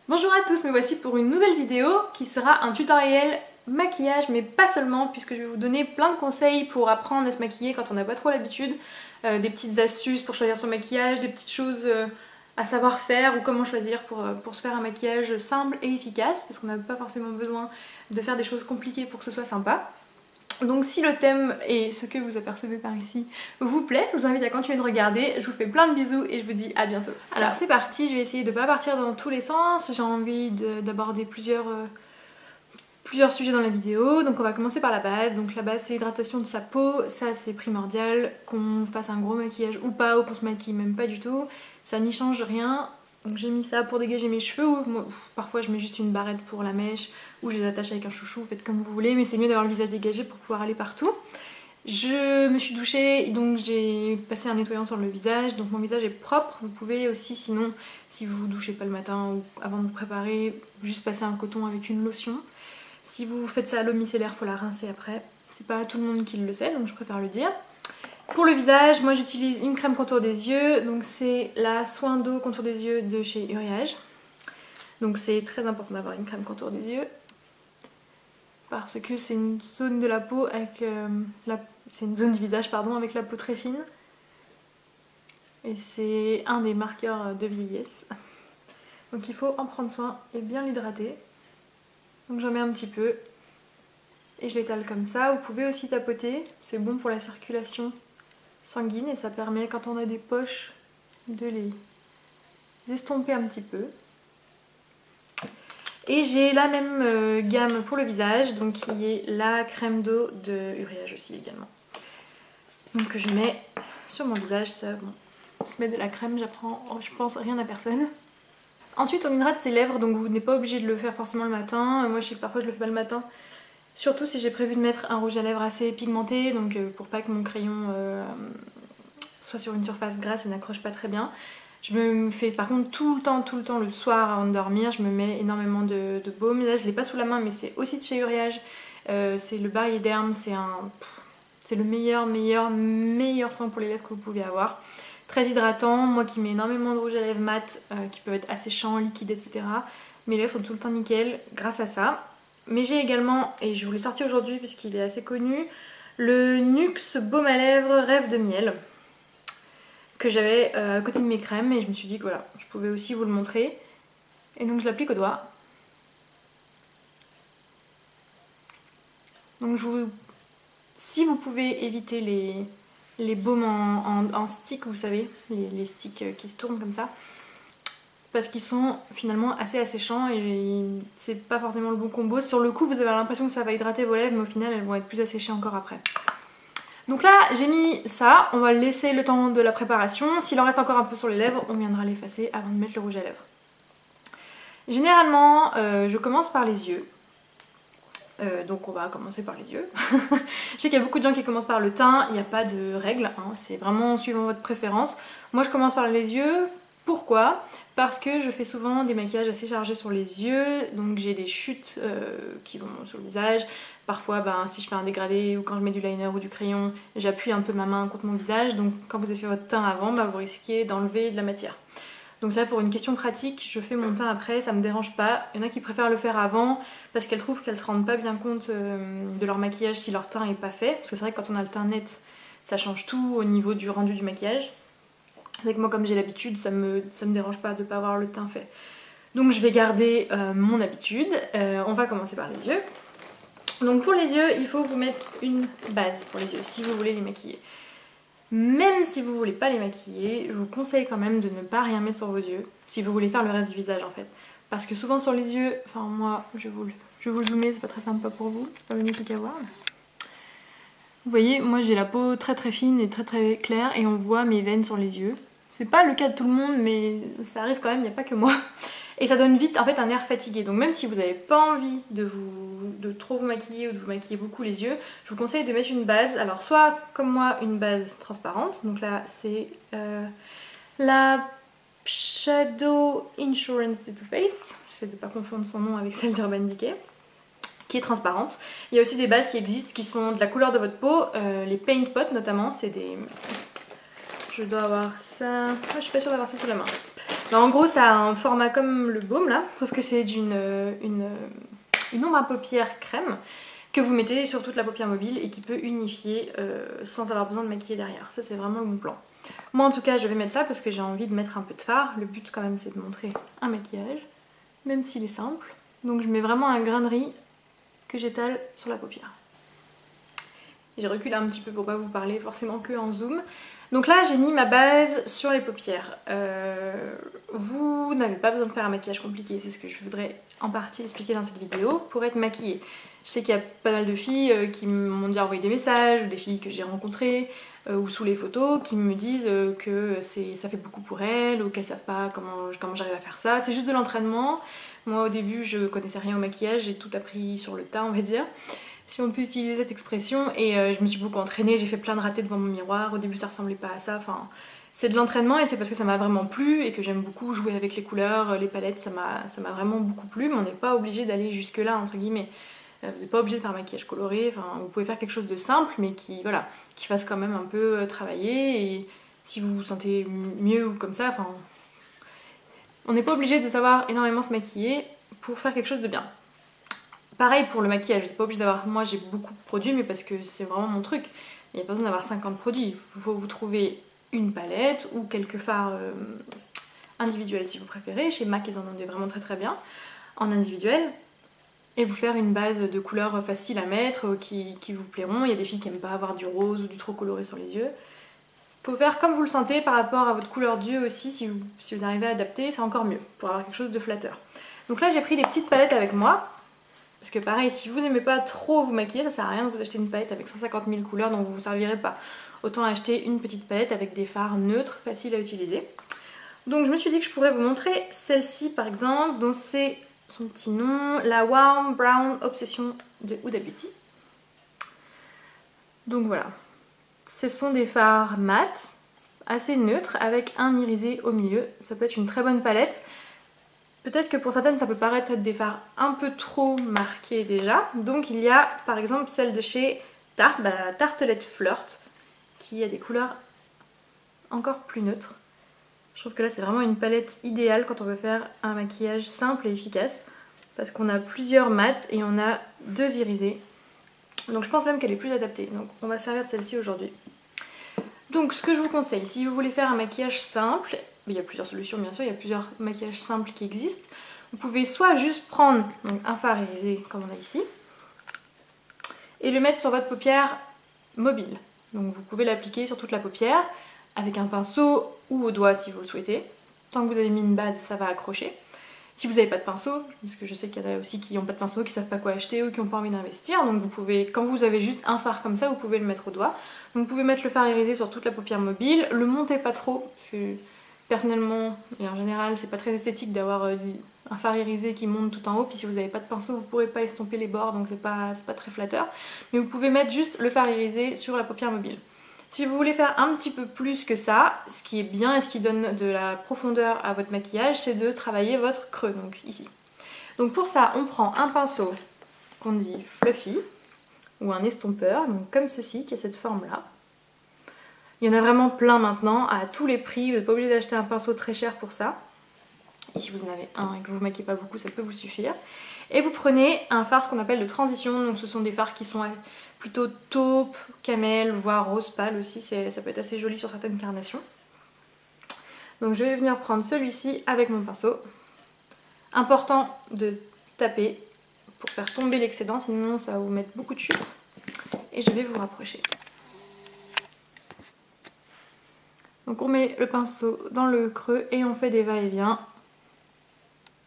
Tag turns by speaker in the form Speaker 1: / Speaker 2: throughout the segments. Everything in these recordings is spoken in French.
Speaker 1: Bonjour à tous, me voici pour une nouvelle vidéo qui sera un tutoriel maquillage, mais pas seulement, puisque je vais vous donner plein de conseils pour apprendre à se maquiller quand on n'a pas trop l'habitude, des petites astuces pour choisir son maquillage, des petites choses à savoir faire ou comment choisir pour se faire un maquillage simple et efficace, parce qu'on n'a pas forcément besoin de faire des choses compliquées pour que ce soit sympa. Donc si le thème et ce que vous apercevez par ici vous plaît, je vous invite à continuer de regarder, je vous fais plein de bisous et je vous dis à bientôt. Alors c'est parti, je vais essayer de ne pas partir dans tous les sens, j'ai envie d'aborder plusieurs sujets dans la vidéo. Donc on va commencer par la base, donc la base c'est l'hydratation de sa peau, ça c'est primordial, qu'on fasse un gros maquillage ou pas, ou qu'on se maquille même pas du tout, ça n'y change rien. Donc j'ai mis ça pour dégager mes cheveux, ou parfois je mets juste une barrette pour la mèche, ou je les attache avec un chouchou, faites comme vous voulez, mais c'est mieux d'avoir le visage dégagé pour pouvoir aller partout. Je me suis douchée, donc j'ai passé un nettoyant sur le visage, donc mon visage est propre. Vous pouvez aussi, sinon, si vous vous douchez pas le matin ou avant de vous préparer, juste passer un coton avec une lotion. Si vous faites ça à l'eau micellaire, faut la rincer après. C'est pas tout le monde qui le sait, donc je préfère le dire. Pour le visage, moi j'utilise une crème contour des yeux, donc c'est la Soin d'eau contour des yeux de chez Uriage. Donc c'est très important d'avoir une crème contour des yeux parce que c'est une zone de la peau avec c'est une zone du visage pardon avec la peau très fine et c'est un des marqueurs de vieillesse. Donc il faut en prendre soin et bien l'hydrater. Donc j'en mets un petit peu et je l'étale comme ça. Vous pouvez aussi tapoter, c'est bon pour la circulation sanguine et ça permet quand on a des poches de les estomper un petit peu. Et j'ai la même gamme pour le visage, donc qui est la crème d'eau de Uriage aussi également. Donc que je mets sur mon visage, ça bon, on se met de la crème, j'apprends je pense rien à personne. Ensuite on hydrate ses lèvres, donc vous n'êtes pas obligé de le faire forcément le matin. Moi je sais que parfois je le fais pas le matin. Surtout si j'ai prévu de mettre un rouge à lèvres assez pigmenté, donc pour pas que mon crayon soit sur une surface grasse et n'accroche pas très bien. Je me fais par contre tout le temps le soir avant de dormir, je me mets énormément de baume. Là je l'ai pas sous la main mais c'est aussi de chez Uriage, c'est le Bariéderm, c'est le meilleur soin pour les lèvres que vous pouvez avoir. Très hydratant, moi qui mets énormément de rouge à lèvres mat, qui peuvent être asséchants, liquides, etc. Mes lèvres sont tout le temps nickel grâce à ça. Mais j'ai également, et je vous l'ai sorti aujourd'hui puisqu'il est assez connu, le NYX Baume à lèvres Rêve de miel que j'avais à côté de mes crèmes et je me suis dit que voilà, je pouvais aussi vous le montrer. Et donc je l'applique au doigt. Donc si vous pouvez éviter les baumes en stick, vous savez, les sticks qui se tournent comme ça, parce qu'ils sont finalement assez asséchants et c'est pas forcément le bon combo. Sur le coup vous avez l'impression que ça va hydrater vos lèvres mais au final elles vont être plus asséchées encore après. Donc là j'ai mis ça, on va laisser le temps de la préparation. S'il en reste encore un peu sur les lèvres, on viendra l'effacer avant de mettre le rouge à lèvres. Généralement je commence par les yeux. Donc on va commencer par les yeux. Je sais qu'il y a beaucoup de gens qui commencent par le teint, il n'y a pas de règle, hein, c'est vraiment suivant votre préférence. Moi je commence par les yeux. Pourquoi? Parce que je fais souvent des maquillages assez chargés sur les yeux, donc j'ai des chutes qui vont sur le visage. Parfois si je fais un dégradé ou quand je mets du liner ou du crayon, j'appuie un peu ma main contre mon visage, donc quand vous avez fait votre teint avant, vous risquez d'enlever de la matière. Donc ça pour une question pratique, je fais mon teint après, ça me dérange pas. Il y en a qui préfèrent le faire avant parce qu'elles trouvent qu'elles se rendent pas bien compte de leur maquillage si leur teint est pas fait. Parce que c'est vrai que quand on a le teint net, ça change tout au niveau du rendu du maquillage. C'est vrai que moi comme j'ai l'habitude, ça me dérange pas de pas avoir le teint fait. Donc je vais garder mon habitude. On va commencer par les yeux. Donc pour les yeux, il faut vous mettre une base pour les yeux si vous voulez les maquiller. Même si vous voulez pas les maquiller, je vous conseille quand même de ne pas rien mettre sur vos yeux, si vous voulez faire le reste du visage en fait. Parce que souvent sur les yeux, enfin moi je vais vous le zoomer, c'est pas très sympa pour vous, c'est pas magnifique à voir. Vous voyez, moi j'ai la peau très fine et très claire et on voit mes veines sur les yeux. C'est pas le cas de tout le monde mais ça arrive quand même, il n'y a pas que moi. Et ça donne vite en fait un air fatigué. Donc même si vous n'avez pas envie de trop vous maquiller ou de vous maquiller beaucoup les yeux, je vous conseille de mettre une base. Alors soit comme moi une base transparente, donc là c'est la Shadow Insurance de Too Faced, j'essaie de ne pas confondre son nom avec celle d'Urban Decay, qui est transparente. Il y a aussi des bases qui existent qui sont de la couleur de votre peau, les Paint Pot notamment, c'est des... Je dois avoir ça... je suis pas sûre d'avoir ça sous la main. En gros ça a un format comme le baume là, sauf que c'est une ombre à paupières crème que vous mettez sur toute la paupière mobile et qui peut unifier sans avoir besoin de maquiller derrière. Ça c'est vraiment le bon plan. Moi en tout cas je vais mettre ça parce que j'ai envie de mettre un peu de fard. Le but quand même c'est de montrer un maquillage, même s'il est simple. Donc je mets vraiment un grain de riz que j'étale sur la paupière. J'ai reculé un petit peu pour pas vous parler forcément que en zoom. Donc là j'ai mis ma base sur les paupières. Vous n'avez pas besoin de faire un maquillage compliqué, c'est ce que je voudrais en partie expliquer dans cette vidéo pour être maquillée. Je sais qu'il y a pas mal de filles qui m'ont déjà envoyé des messages, ou des filles que j'ai rencontrées, ou sous les photos, qui me disent que ça fait beaucoup pour elles, ou qu'elles savent pas comment j'arrive à faire ça. C'est juste de l'entraînement. Moi au début je connaissais rien au maquillage, j'ai tout appris sur le tas on va dire. Si on peut utiliser cette expression, et je me suis beaucoup entraînée, j'ai fait plein de ratés devant mon miroir, au début ça ressemblait pas à ça, enfin c'est de l'entraînement et c'est parce que ça m'a vraiment plu et que j'aime beaucoup jouer avec les couleurs, les palettes, ça m'a vraiment beaucoup plu, mais on n'est pas obligé d'aller jusque là entre guillemets. Vous n'êtes pas obligé de faire un maquillage coloré, enfin, vous pouvez faire quelque chose de simple mais qui fasse quand même un peu travailler, et si vous vous sentez mieux ou comme ça, enfin on n'est pas obligé de savoir énormément se maquiller pour faire quelque chose de bien. Pareil pour le maquillage, vous n'êtes pas obligé d'avoir... Moi j'ai beaucoup de produits mais parce que c'est vraiment mon truc. Il n'y a pas besoin d'avoir 50 produits. Il faut vous trouver une palette ou quelques fards individuels si vous préférez. Chez MAC ils en ont des vraiment très très bien en individuel. Et vous faire une base de couleurs faciles à mettre qui vous plairont. Il y a des filles qui n'aiment pas avoir du rose ou du trop coloré sur les yeux. Il faut faire comme vous le sentez par rapport à votre couleur d'yeux aussi. Si vous arrivez à adapter, c'est encore mieux pour avoir quelque chose de flatteur. Donc là j'ai pris des petites palettes avec moi. Parce que pareil, si vous n'aimez pas trop vous maquiller, ça sert à rien de vous acheter une palette avec 150 000 couleurs dont vous vous servirez pas. Autant acheter une petite palette avec des fards neutres, faciles à utiliser. Donc je me suis dit que je pourrais vous montrer celle-ci par exemple, dont c'est son petit nom, la Warm Brown Obsession de Huda Beauty. Donc voilà, ce sont des fards mat, assez neutres, avec un irisé au milieu. Ça peut être une très bonne palette. Peut-être que pour certaines ça peut paraître être des fards un peu trop marqués déjà. Donc il y a par exemple celle de chez Tarte, la Tartelette Flirt, qui a des couleurs encore plus neutres. Je trouve que là c'est vraiment une palette idéale quand on veut faire un maquillage simple et efficace. Parce qu'on a plusieurs mats et on a deux irisés. Donc je pense même qu'elle est plus adaptée. Donc on va servir de celle-ci aujourd'hui. Donc ce que je vous conseille, si vous voulez faire un maquillage simple, il y a plusieurs solutions bien sûr, il y a plusieurs maquillages simples qui existent. Vous pouvez soit juste prendre un fard irisé comme on a ici, et le mettre sur votre paupière mobile. Donc vous pouvez l'appliquer sur toute la paupière, avec un pinceau ou au doigt si vous le souhaitez. Tant que vous avez mis une base, ça va accrocher. Si vous n'avez pas de pinceau, parce que je sais qu'il y en a aussi qui n'ont pas de pinceau, qui ne savent pas quoi acheter ou qui n'ont pas envie d'investir, donc vous pouvez, quand vous avez juste un fard comme ça, vous pouvez le mettre au doigt. Donc vous pouvez mettre le fard irisé sur toute la paupière mobile, le montez pas trop, parce que personnellement et en général c'est pas très esthétique d'avoir un fard irisé qui monte tout en haut, puis si vous n'avez pas de pinceau vous pourrez pas estomper les bords, donc c'est pas très flatteur. Mais vous pouvez mettre juste le fard irisé sur la paupière mobile. Si vous voulez faire un petit peu plus que ça, ce qui est bien et ce qui donne de la profondeur à votre maquillage, c'est de travailler votre creux, donc ici. Donc pour ça, on prend un pinceau qu'on dit fluffy, ou un estompeur, donc comme ceci, qui a cette forme-là. Il y en a vraiment plein maintenant, à tous les prix, vous n'êtes pas obligé d'acheter un pinceau très cher pour ça. Et si vous en avez un et que vous ne maquillez pas beaucoup, ça peut vous suffire. Et vous prenez un fard qu'on appelle de transition, donc ce sont des fards qui sont plutôt taupe, camel, voire rose pâle aussi, ça peut être assez joli sur certaines carnations. Donc je vais venir prendre celui-ci avec mon pinceau. Important de taper pour faire tomber l'excédent, sinon ça va vous mettre beaucoup de chutes. Et je vais vous rapprocher. Donc on met le pinceau dans le creux et on fait des va-et-vient,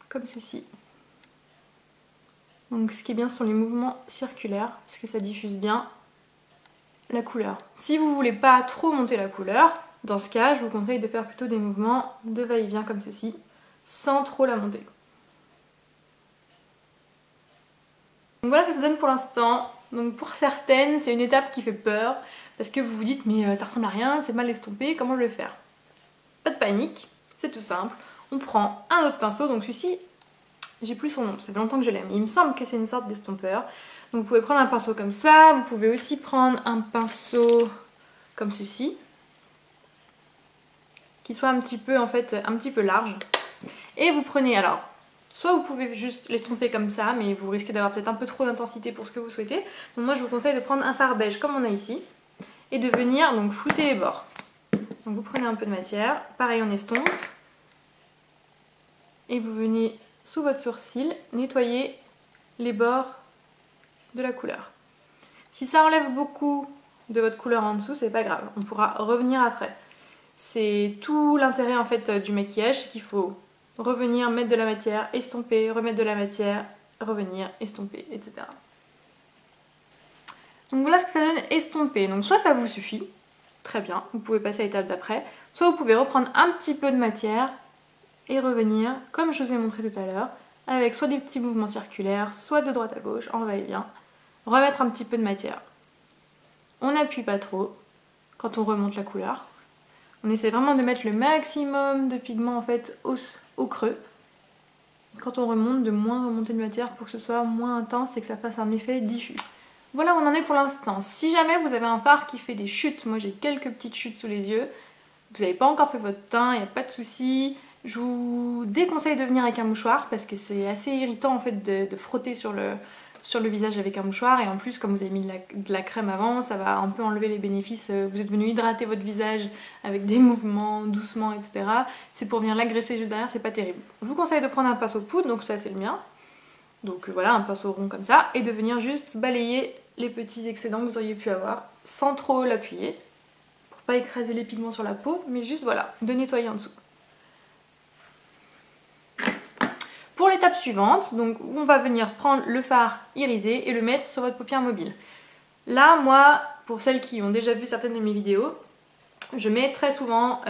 Speaker 1: comme ceci. Donc ce qui est bien ce sont les mouvements circulaires, parce que ça diffuse bien la couleur. Si vous voulez pas trop monter la couleur, dans ce cas je vous conseille de faire plutôt des mouvements de va-et-vient comme ceci, sans trop la monter. Donc voilà ce que ça donne pour l'instant. Donc pour certaines c'est une étape qui fait peur, parce que vous vous dites mais ça ressemble à rien, c'est mal estompé, comment je vais faire? Pas de panique, c'est tout simple. On prend un autre pinceau, donc celui-ci, j'ai plus son nom, ça fait longtemps que je l'aime. Il me semble que c'est une sorte d'estompeur. Donc vous pouvez prendre un pinceau comme ça, vous pouvez aussi prendre un pinceau comme ceci, qui soit un petit peu en fait, un petit peu large. Et vous prenez, alors, soit vous pouvez juste l'estomper comme ça, mais vous risquez d'avoir peut-être un peu trop d'intensité pour ce que vous souhaitez. Donc moi je vous conseille de prendre un fard beige comme on a ici, et de venir donc flouter les bords. Donc vous prenez un peu de matière, pareil on estompe, et vous venez sous votre sourcil nettoyer les bords de la couleur. Si ça enlève beaucoup de votre couleur en dessous, c'est pas grave, on pourra revenir après. C'est tout l'intérêt en fait du maquillage, c'est qu'il faut revenir, mettre de la matière, estomper, remettre de la matière, revenir, estomper, etc. Donc voilà ce que ça donne estomper. Donc soit ça vous suffit, très bien, vous pouvez passer à l'étape d'après, soit vous pouvez reprendre un petit peu de matière et revenir, comme je vous ai montré tout à l'heure, avec soit des petits mouvements circulaires, soit de droite à gauche, en va-et-vient, remettre un petit peu de matière. On n'appuie pas trop quand on remonte la couleur. On essaie vraiment de mettre le maximum de pigments en fait au creux. Quand on remonte, de moins remonter de matière pour que ce soit moins intense et que ça fasse un effet diffus. Voilà où on en est pour l'instant. Si jamais vous avez un fard qui fait des chutes, moi j'ai quelques petites chutes sous les yeux, vous n'avez pas encore fait votre teint, il n'y a pas de souci. Je vous déconseille de venir avec un mouchoir parce que c'est assez irritant en fait de frotter sur le visage avec un mouchoir, et en plus comme vous avez mis de la crème avant, ça va un peu enlever les bénéfices. Vous êtes venu hydrater votre visage avec des mouvements doucement, etc. C'est pour venir l'agresser juste derrière, c'est pas terrible. Je vous conseille de prendre un pinceau poudre, donc ça c'est le mien. Donc voilà, un pinceau rond comme ça, et de venir juste balayer les petits excédents que vous auriez pu avoir sans trop l'appuyer, pour pas écraser les pigments sur la peau, mais juste voilà, de nettoyer en dessous. Pour l'étape suivante, donc on va venir prendre le fard irisé et le mettre sur votre paupière mobile. Là, moi, pour celles qui ont déjà vu certaines de mes vidéos, je mets très souvent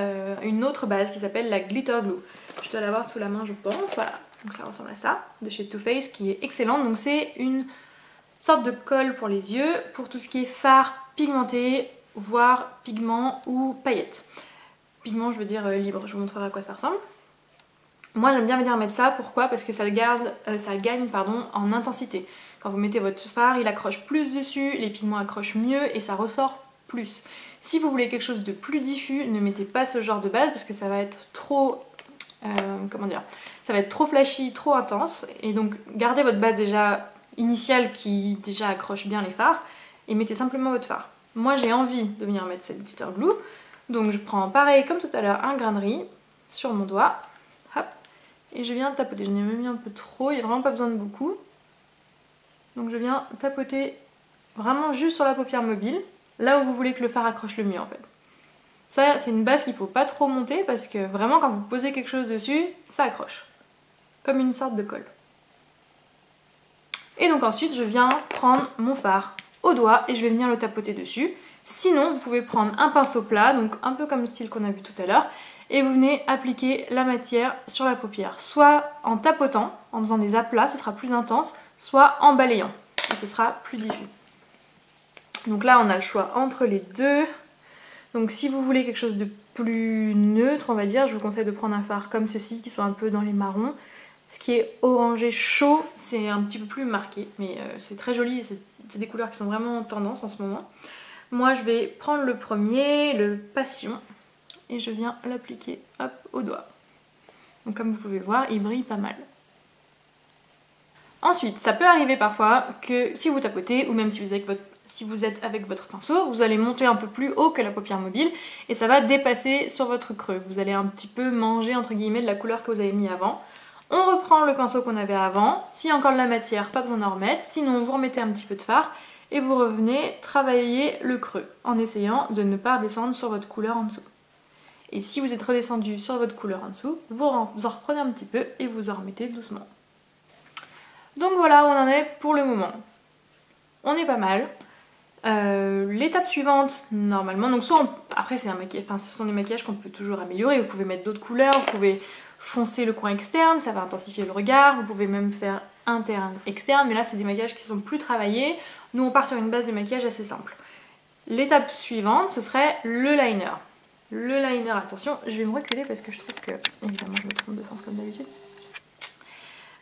Speaker 1: une autre base qui s'appelle la Glitter Glue. Je dois l'avoir sous la main, je pense. Voilà, donc ça ressemble à ça, de chez Too Faced, qui est excellente. Donc c'est une sorte de colle pour les yeux, pour tout ce qui est fard pigmenté, voire pigment ou paillettes. Pigment, je veux dire libre, je vous montrerai à quoi ça ressemble. Moi j'aime bien venir mettre ça, pourquoi? Parce que ça gagne en intensité. Quand vous mettez votre fard, il accroche plus dessus, les pigments accrochent mieux et ça ressort plus. Si vous voulez quelque chose de plus diffus, ne mettez pas ce genre de base parce que ça va être trop... ça va être trop flashy, trop intense. Et donc gardez votre base déjà initiale qui déjà accroche bien les fards et mettez simplement votre fard. Moi j'ai envie de venir mettre cette glitter glue, donc je prends pareil comme tout à l'heure un grain de riz sur mon doigt. Hop. Et je viens tapoter, j'en ai même mis un peu trop, il n'y a vraiment pas besoin de beaucoup. Donc je viens tapoter vraiment juste sur la paupière mobile, là où vous voulez que le fard accroche le mieux en fait. Ça c'est une base qu'il ne faut pas trop monter parce que vraiment quand vous posez quelque chose dessus, ça accroche. Comme une sorte de colle. Et donc ensuite je viens prendre mon fard au doigt et je vais venir le tapoter dessus. Sinon vous pouvez prendre un pinceau plat, donc un peu comme le style qu'on a vu tout à l'heure, et vous venez appliquer la matière sur la paupière, soit en tapotant, en faisant des aplats, ce sera plus intense, soit en balayant, et ce sera plus diffus. Donc là on a le choix entre les deux. Donc si vous voulez quelque chose de plus neutre, on va dire, je vous conseille de prendre un fard comme ceci, qui soit un peu dans les marrons. Ce qui est orangé chaud, c'est un petit peu plus marqué, mais c'est très joli, c'est des couleurs qui sont vraiment en tendance en ce moment. Moi je vais prendre le premier, le Passion, et je viens l'appliquer hop au doigt. Donc comme vous pouvez voir, il brille pas mal. Ensuite, ça peut arriver parfois que si vous tapotez, ou même si vous êtes avec votre pinceau, vous allez monter un peu plus haut que la paupière mobile et ça va dépasser sur votre creux. Vous allez un petit peu manger entre guillemets de la couleur que vous avez mis avant. On reprend le pinceau qu'on avait avant. S'il y a encore de la matière, pas besoin d'en remettre. Sinon, vous remettez un petit peu de fard et vous revenez travailler le creux en essayant de ne pas redescendre sur votre couleur en dessous. Et si vous êtes redescendu sur votre couleur en dessous, vous en reprenez un petit peu et vous en remettez doucement. Donc voilà où on en est pour le moment. On est pas mal. L'étape suivante, normalement, donc soit après c'est un maquillage, enfin ce sont des maquillages qu'on peut toujours améliorer. Vous pouvez mettre d'autres couleurs, vous pouvez foncer le coin externe, ça va intensifier le regard. Vous pouvez même faire interne, externe, mais là c'est des maquillages qui sont plus travaillés. Nous on part sur une base de maquillage assez simple. L'étape suivante, ce serait le liner. Le liner, attention, je vais me reculer parce que je trouve que, évidemment je me trompe de sens comme d'habitude.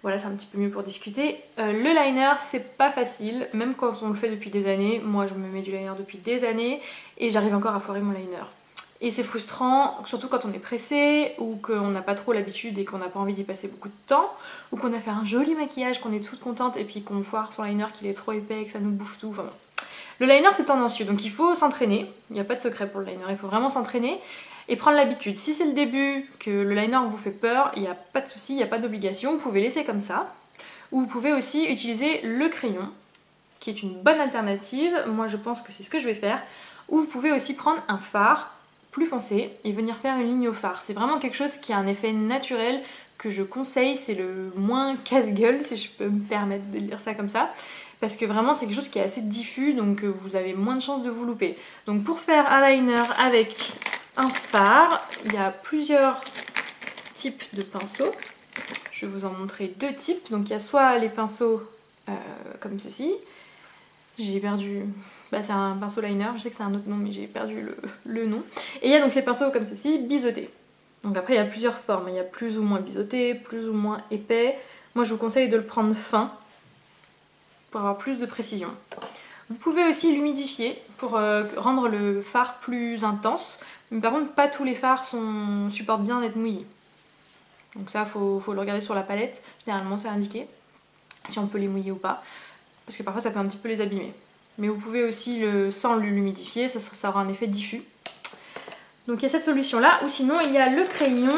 Speaker 1: Voilà, c'est un petit peu mieux pour discuter. Le liner, c'est pas facile, même quand on le fait depuis des années. Moi, je me mets du liner depuis des années et j'arrive encore à foirer mon liner. Et c'est frustrant, surtout quand on est pressé, ou qu'on n'a pas trop l'habitude et qu'on n'a pas envie d'y passer beaucoup de temps, ou qu'on a fait un joli maquillage, qu'on est toute contente, et puis qu'on foire son liner, qu'il est trop épais, et que ça nous bouffe tout, enfin bon. Le liner c'est tendancieux, donc il faut s'entraîner, il n'y a pas de secret pour le liner, il faut vraiment s'entraîner et prendre l'habitude. Si c'est le début, que le liner vous fait peur, il n'y a pas de souci, il n'y a pas d'obligation, vous pouvez laisser comme ça. Ou vous pouvez aussi utiliser le crayon, qui est une bonne alternative, moi je pense que c'est ce que je vais faire. Ou vous pouvez aussi prendre un fard plus foncé et venir faire une ligne au fard. C'est vraiment quelque chose qui a un effet naturel que je conseille, c'est le moins casse-gueule, si je peux me permettre de dire ça comme ça. Parce que vraiment c'est quelque chose qui est assez diffus, donc vous avez moins de chances de vous louper. Donc pour faire un liner avec un fard, il y a plusieurs types de pinceaux. Je vais vous en montrer deux types. Donc il y a soit les pinceaux comme ceci. J'ai perdu... Bah, c'est un pinceau liner, je sais que c'est un autre nom mais j'ai perdu le nom. Et il y a donc les pinceaux comme ceci, biseautés. Donc après il y a plusieurs formes, il y a plus ou moins biseauté, plus ou moins épais. Moi je vous conseille de le prendre fin pour avoir plus de précision. Vous pouvez aussi l'humidifier pour rendre le fard plus intense. Mais par contre pas tous les fards supportent bien d'être mouillés. Donc ça faut le regarder sur la palette, généralement c'est indiqué. Si on peut les mouiller ou pas. Parce que parfois ça peut un petit peu les abîmer. Mais vous pouvez aussi, sans l'humidifier, ça aura un effet diffus. Donc il y a cette solution là, ou sinon il y a le crayon.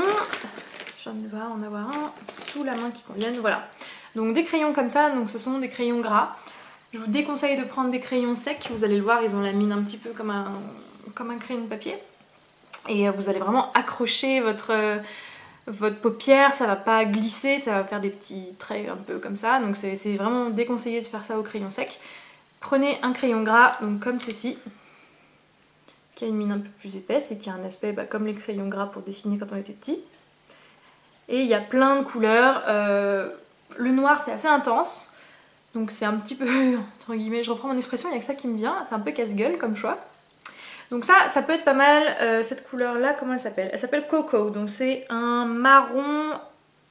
Speaker 1: J'en vais en avoir un sous la main qui convienne, voilà. Donc des crayons comme ça, donc ce sont des crayons gras. Je vous déconseille de prendre des crayons secs, vous allez le voir, ils ont la mine un petit peu comme un crayon de papier. Et vous allez vraiment accrocher votre paupière, ça va pas glisser, ça va faire des petits traits un peu comme ça. Donc c'est vraiment déconseillé de faire ça au crayon sec. Prenez un crayon gras, donc comme ceci, qui a une mine un peu plus épaisse et qui a un aspect comme les crayons gras pour dessiner quand on était petit. Et il y a plein de couleurs. Le noir c'est assez intense, donc c'est un petit peu, entre guillemets, je reprends mon expression, il n'y a que ça qui me vient, c'est un peu casse-gueule comme choix. Donc ça peut être pas mal. Cette couleur là, comment elle s'appelle? Elle s'appelle Coco, donc c'est un marron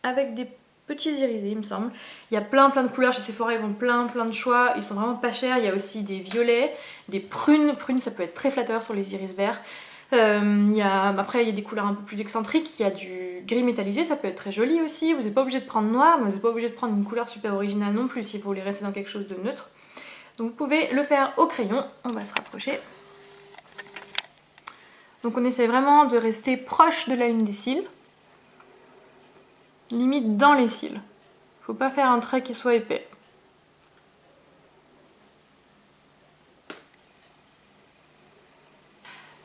Speaker 1: avec des petits irisés il me semble. Il y a plein de couleurs chez Sephora, ils ont plein de choix, ils sont vraiment pas chers. Il y a aussi des violets, des prunes, ça peut être très flatteur sur les iris verts. Après il y a des couleurs un peu plus excentriques, il y a du gris métallisé, ça peut être très joli aussi. Vous n'êtes pas obligé de prendre noir, mais vous n'êtes pas obligé de prendre une couleur super originale non plus si vous voulez rester dans quelque chose de neutre. Donc vous pouvez le faire au crayon, on va se rapprocher. Donc on essaie vraiment de rester proche de la ligne des cils, limite dans les cils. Faut pas faire un trait qui soit épais.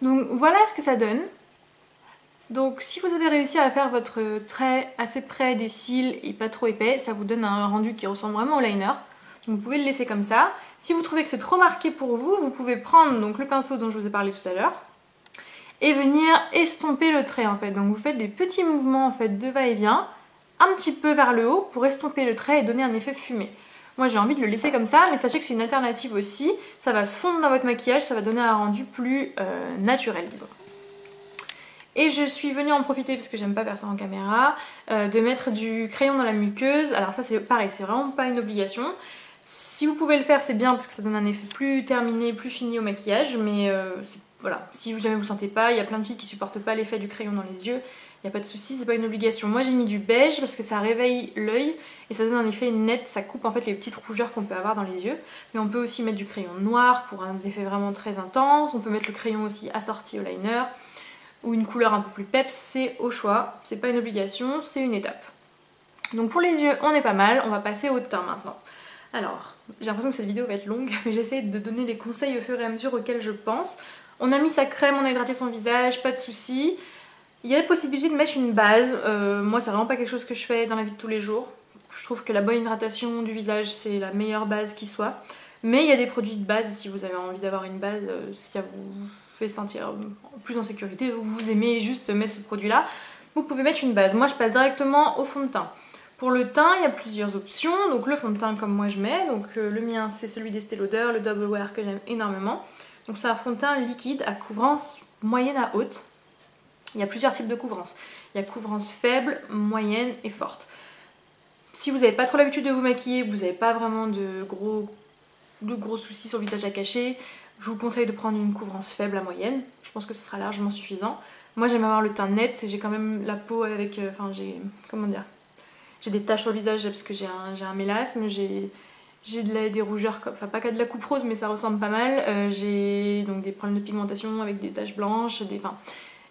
Speaker 1: Donc voilà ce que ça donne. Donc si vous avez réussi à faire votre trait assez près des cils et pas trop épais, ça vous donne un rendu qui ressemble vraiment au liner. Donc vous pouvez le laisser comme ça. Si vous trouvez que c'est trop marqué pour vous, vous pouvez prendre donc le pinceau dont je vous ai parlé tout à l'heure et venir estomper le trait en fait. Donc vous faites des petits mouvements en fait de va-et-vient, un petit peu vers le haut pour estomper le trait et donner un effet fumé. Moi j'ai envie de le laisser comme ça, mais sachez que c'est une alternative aussi. Ça va se fondre dans votre maquillage, ça va donner un rendu plus naturel, disons. Et je suis venue en profiter, parce que j'aime pas faire ça en caméra, de mettre du crayon dans la muqueuse. Alors ça c'est pareil, c'est vraiment pas une obligation. Si vous pouvez le faire c'est bien parce que ça donne un effet plus terminé, plus fini au maquillage, mais voilà, si jamais vous le sentez pas, il y a plein de filles qui supportent pas l'effet du crayon dans les yeux, il n'y a pas de souci, c'est pas une obligation. Moi j'ai mis du beige parce que ça réveille l'œil et ça donne un effet net, ça coupe en fait les petites rougeurs qu'on peut avoir dans les yeux. Mais on peut aussi mettre du crayon noir pour un effet vraiment très intense, on peut mettre le crayon aussi assorti au liner, ou une couleur un peu plus peps, c'est au choix, c'est pas une obligation, c'est une étape. Donc pour les yeux on est pas mal, on va passer au teint maintenant. Alors, j'ai l'impression que cette vidéo va être longue, mais j'essaie de donner les conseils au fur et à mesure auxquels je pense. On a mis sa crème, on a hydraté son visage, pas de soucis. Il y a la possibilité de mettre une base, moi c'est vraiment pas quelque chose que je fais dans la vie de tous les jours. Je trouve que la bonne hydratation du visage c'est la meilleure base qui soit. Mais il y a des produits de base si vous avez envie d'avoir une base, si ça vous fait sentir plus en sécurité, vous aimez juste mettre ce produit là, vous pouvez mettre une base. Moi je passe directement au fond de teint. Pour le teint, il y a plusieurs options, donc le fond de teint comme moi je mets, donc le mien c'est celui d'Estée Lauder, le Double Wear que j'aime énormément. Donc c'est un fond de teint liquide à couvrance moyenne à haute. Il y a plusieurs types de couvrance. Il y a couvrance faible, moyenne et forte. Si vous n'avez pas trop l'habitude de vous maquiller, vous n'avez pas vraiment de gros de gros soucis sur le visage à cacher, je vous conseille de prendre une couvrance faible à moyenne. Je pense que ce sera largement suffisant. Moi j'aime avoir le teint net et j'ai quand même la peau avec... Enfin comment dire, j'ai des taches sur le visage parce que j'ai un mélasme, j'ai des rougeurs, enfin pas qu'à de la coupe rose mais ça ressemble pas mal. J'ai donc des problèmes de pigmentation avec des taches blanches, enfin...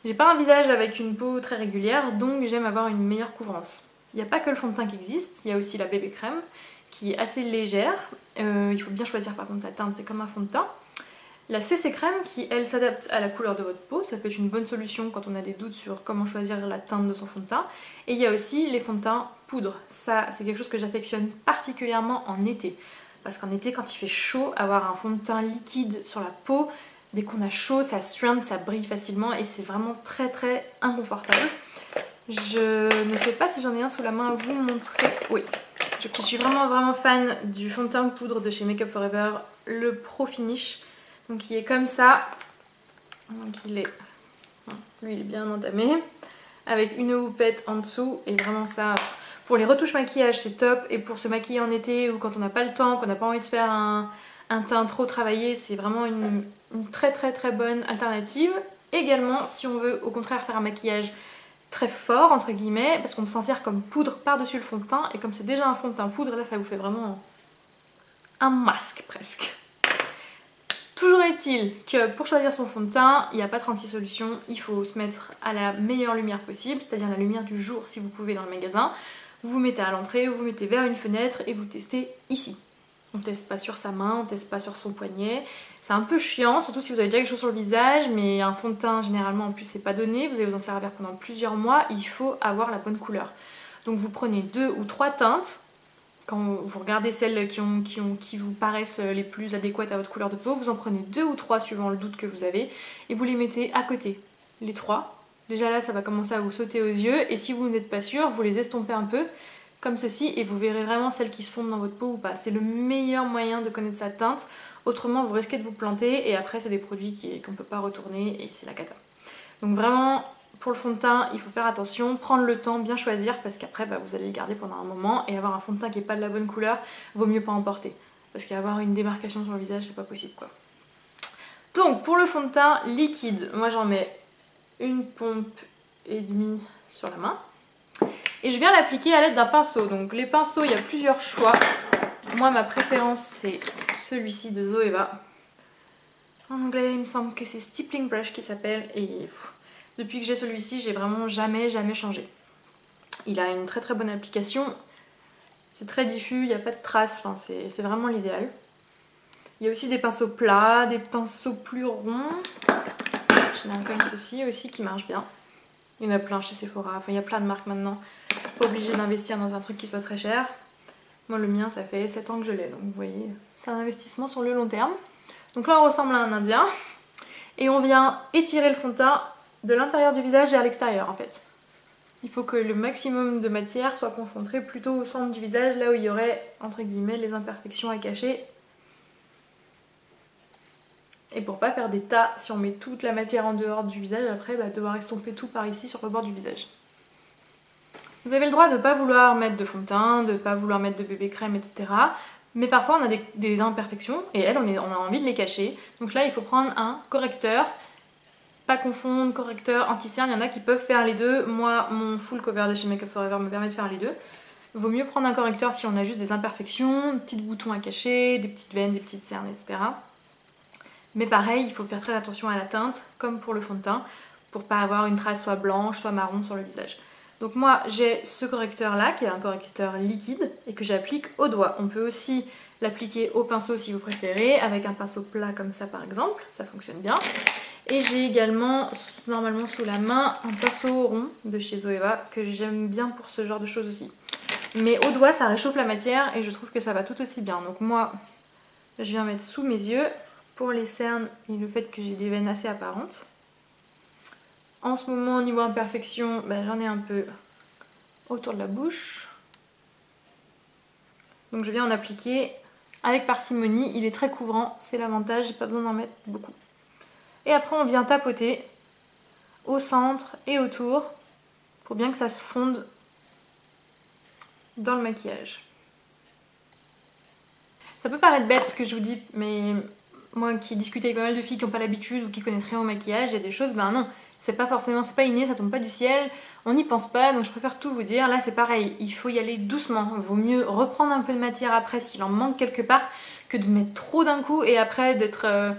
Speaker 1: J'ai pas un visage avec une peau très régulière, donc j'aime avoir une meilleure couvrance. Il n'y a pas que le fond de teint qui existe, il y a aussi la bébé crème qui est assez légère. Il faut bien choisir par contre sa teinte, c'est comme un fond de teint. La CC crème qui elle s'adapte à la couleur de votre peau, ça peut être une bonne solution quand on a des doutes sur comment choisir la teinte de son fond de teint. Et il y a aussi les fonds de teint poudre, ça c'est quelque chose que j'affectionne particulièrement en été. Parce qu'en été quand il fait chaud, avoir un fond de teint liquide sur la peau, dès qu'on a chaud ça suinte, ça brille facilement et c'est vraiment très très inconfortable. Je ne sais pas si j'en ai un sous la main à vous montrer, oui. Je suis vraiment fan du fond de teint poudre de chez Make Up For Ever, le Pro Finish. Donc il est comme ça, donc lui il est bien entamé, avec une houppette en dessous et vraiment ça, pour les retouches maquillage c'est top et pour se maquiller en été ou quand on n'a pas le temps, qu'on n'a pas envie de faire un teint trop travaillé, c'est vraiment une très bonne alternative. Également si on veut au contraire faire un maquillage très fort entre guillemets, parce qu'on s'en sert comme poudre par-dessus le fond de teint et comme c'est déjà un fond de teint poudre, là ça vous fait vraiment un masque presque. Toujours est-il que pour choisir son fond de teint, il n'y a pas 36 solutions, il faut se mettre à la meilleure lumière possible, c'est-à-dire la lumière du jour si vous pouvez dans le magasin. Vous vous mettez à l'entrée, vous vous mettez vers une fenêtre et vous testez ici. On teste pas sur sa main, on teste pas sur son poignet. C'est un peu chiant, surtout si vous avez déjà quelque chose sur le visage, mais un fond de teint généralement en plus c'est pas donné, vous allez vous en servir pendant plusieurs mois, il faut avoir la bonne couleur. Donc vous prenez 2 ou 3 teintes. Quand vous regardez celles qui vous paraissent les plus adéquates à votre couleur de peau, vous en prenez 2 ou 3 suivant le doute que vous avez et vous les mettez à côté, les 3. Déjà là ça va commencer à vous sauter aux yeux et si vous n'êtes pas sûr, vous les estompez un peu comme ceci et vous verrez vraiment celles qui se fondent dans votre peau ou pas. C'est le meilleur moyen de connaître sa teinte, autrement vous risquez de vous planter et après c'est des produits qu'on ne peut pas retourner et c'est la cata. Donc vraiment... Pour le fond de teint, il faut faire attention, prendre le temps, bien choisir parce qu'après vous allez les garder pendant un moment et avoir un fond de teint qui n'est pas de la bonne couleur, vaut mieux pas en porter. Parce qu'avoir une démarcation sur le visage, c'est pas possible quoi. Donc pour le fond de teint liquide, moi j'en mets une pompe et demie sur la main. Et je viens l'appliquer à l'aide d'un pinceau. Donc les pinceaux, il y a plusieurs choix. Moi ma préférence c'est celui-ci de Zoeva. En anglais il me semble que c'est Stippling Brush qui s'appelle et... Depuis que j'ai celui-ci, j'ai vraiment jamais changé. Il a une très bonne application. C'est très diffus, il n'y a pas de traces, enfin, c'est vraiment l'idéal. Il y a aussi des pinceaux plats, des pinceaux plus ronds. J'en ai un comme ceci aussi qui marche bien. Il y en a plein chez Sephora, enfin il y a plein de marques maintenant. Pas obligé d'investir dans un truc qui soit très cher. Moi le mien ça fait 7 ans que je l'ai, donc vous voyez, c'est un investissement sur le long terme. Donc là on ressemble à un indien. Et on vient étirer le fond de teint de l'intérieur du visage vers l'extérieur en fait. Il faut que le maximum de matière soit concentré plutôt au centre du visage, là où il y aurait entre guillemets les imperfections à cacher. Et pour pas faire des tas, si on met toute la matière en dehors du visage, après devoir estomper tout par ici sur le bord du visage. Vous avez le droit de ne pas vouloir mettre de fond de teint, de ne pas vouloir mettre de bébé crème, etc. Mais parfois on a des imperfections et elles, on a envie de les cacher. Donc là il faut prendre un correcteur. Pas confondre correcteur, anti-cerne, il y en a qui peuvent faire les deux. Moi, mon full cover de chez Make Up For Ever me permet de faire les deux. Vaut mieux prendre un correcteur si on a juste des imperfections, des petits boutons à cacher, des petites veines, des petites cernes, etc. Mais pareil, il faut faire très attention à la teinte, comme pour le fond de teint, pour pas avoir une trace soit blanche, soit marron sur le visage. Donc moi, j'ai ce correcteur là, qui est un correcteur liquide, et que j'applique au doigt. On peut aussi l'appliquer au pinceau si vous préférez, avec un pinceau plat comme ça par exemple, ça fonctionne bien. Et j'ai également, normalement sous la main, un pinceau rond de chez Zoeva que j'aime bien pour ce genre de choses aussi. Mais au doigt, ça réchauffe la matière et je trouve que ça va tout aussi bien. Donc moi, je viens mettre sous mes yeux pour les cernes et le fait que j'ai des veines assez apparentes. En ce moment, au niveau imperfection, j'en ai un peu autour de la bouche. Donc je viens en appliquer avec parcimonie. Il est très couvrant, c'est l'avantage, j'ai pas besoin d'en mettre beaucoup. Et après on vient tapoter au centre et autour pour bien que ça se fonde dans le maquillage. Ça peut paraître bête ce que je vous dis, mais moi qui discute avec pas mal de filles qui n'ont pas l'habitude ou qui connaissent rien au maquillage, il y a des choses, ben non, c'est pas forcément, c'est pas inné, ça tombe pas du ciel, on n'y pense pas, donc je préfère tout vous dire. Là c'est pareil, il faut y aller doucement, vaut mieux reprendre un peu de matière après s'il en manque quelque part que de mettre trop d'un coup et après d'être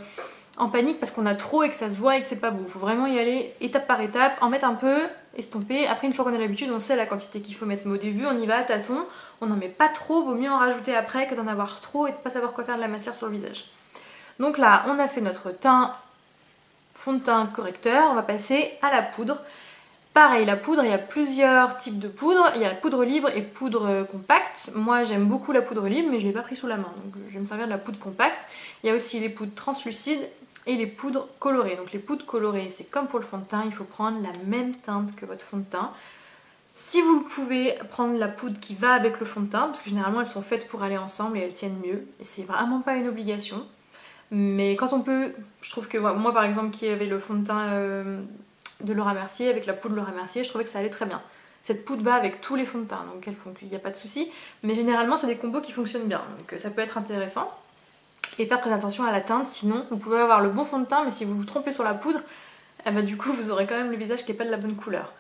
Speaker 1: en panique parce qu'on a trop et que ça se voit et que c'est pas beau. Faut vraiment y aller étape par étape, en mettre un peu, estomper. Après une fois qu'on a l'habitude, on sait la quantité qu'il faut mettre, mais au début on y va à tâtons, on n'en met pas trop, vaut mieux en rajouter après que d'en avoir trop et de pas savoir quoi faire de la matière sur le visage. Donc là on a fait notre teint, fond de teint correcteur, on va passer à la poudre. Pareil, la poudre, il y a plusieurs types de poudre, il y a la poudre libre et poudre compacte. Moi j'aime beaucoup la poudre libre mais je ne l'ai pas pris sous la main, donc je vais me servir de la poudre compacte. Il y a aussi les poudres translucides et les poudres colorées. Donc les poudres colorées, c'est comme pour le fond de teint, il faut prendre la même teinte que votre fond de teint. Si vous le pouvez, prendre la poudre qui va avec le fond de teint, parce que généralement elles sont faites pour aller ensemble et elles tiennent mieux. Et c'est vraiment pas une obligation. Mais quand on peut, je trouve que moi par exemple qui avait le fond de teint de Laura Mercier, avec la poudre Laura Mercier, je trouvais que ça allait très bien. Cette poudre va avec tous les fonds de teint, donc il n'y a pas de souci. Mais généralement c'est des combos qui fonctionnent bien, donc ça peut être intéressant. Et faire très attention à la teinte, sinon vous pouvez avoir le bon fond de teint, mais si vous vous trompez sur la poudre, eh ben, du coup vous aurez quand même le visage qui n'est pas de la bonne couleur.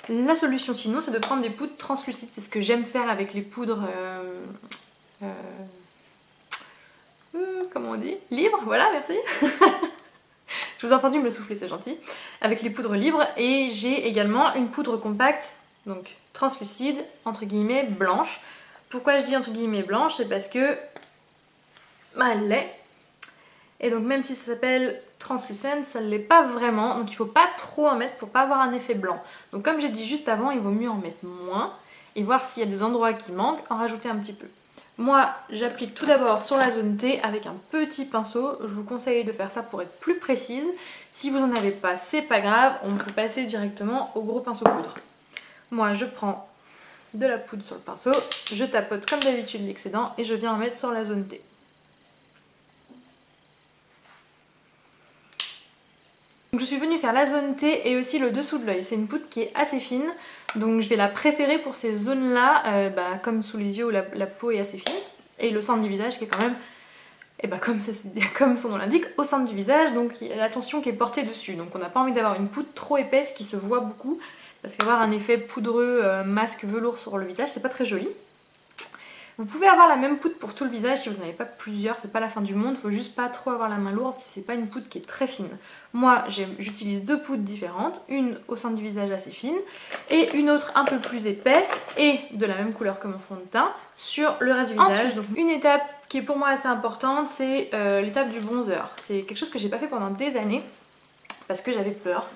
Speaker 1: La solution sinon c'est de prendre des poudres translucides, c'est ce que j'aime faire avec les poudres... comment on dit? Libre, voilà, merci. Je vous ai entendu me le souffler, c'est gentil. Avec les poudres libres, et j'ai également une poudre compacte, donc translucide, entre guillemets, blanche. Pourquoi je dis entre guillemets blanche? C'est parce que elle l'est. Et donc même si ça s'appelle translucent, ça ne l'est pas vraiment, donc il ne faut pas trop en mettre pour pas avoir un effet blanc. Donc comme j'ai dit juste avant, il vaut mieux en mettre moins, et voir s'il y a des endroits qui manquent, en rajouter un petit peu. Moi, j'applique tout d'abord sur la zone T avec un petit pinceau. Je vous conseille de faire ça pour être plus précise. Si vous n'en avez pas, c'est pas grave. On peut passer directement au gros pinceau poudre. Moi, je prends de la poudre sur le pinceau. Je tapote comme d'habitude l'excédent et je viens en mettre sur la zone T. Donc je suis venue faire la zone T et aussi le dessous de l'œil. C'est une poudre qui est assez fine, donc je vais la préférer pour ces zones-là, comme sous les yeux où la peau est assez fine. Et le centre du visage qui est quand même, comme son nom l'indique, au centre du visage, donc il y a l'attention qui est portée dessus. Donc on n'a pas envie d'avoir une poudre trop épaisse qui se voit beaucoup, parce qu'avoir un effet poudreux, masque, velours sur le visage, c'est pas très joli. Vous pouvez avoir la même poudre pour tout le visage si vous n'en avez pas plusieurs, c'est pas la fin du monde, faut juste pas trop avoir la main lourde si c'est pas une poudre qui est très fine. Moi j'utilise deux poudres différentes, une au centre du visage assez fine et une autre un peu plus épaisse et de la même couleur que mon fond de teint sur le reste du visage. Donc une étape qui est pour moi assez importante, c'est l'étape du bronzer. C'est quelque chose que j'ai pas fait pendant des années parce que j'avais peur.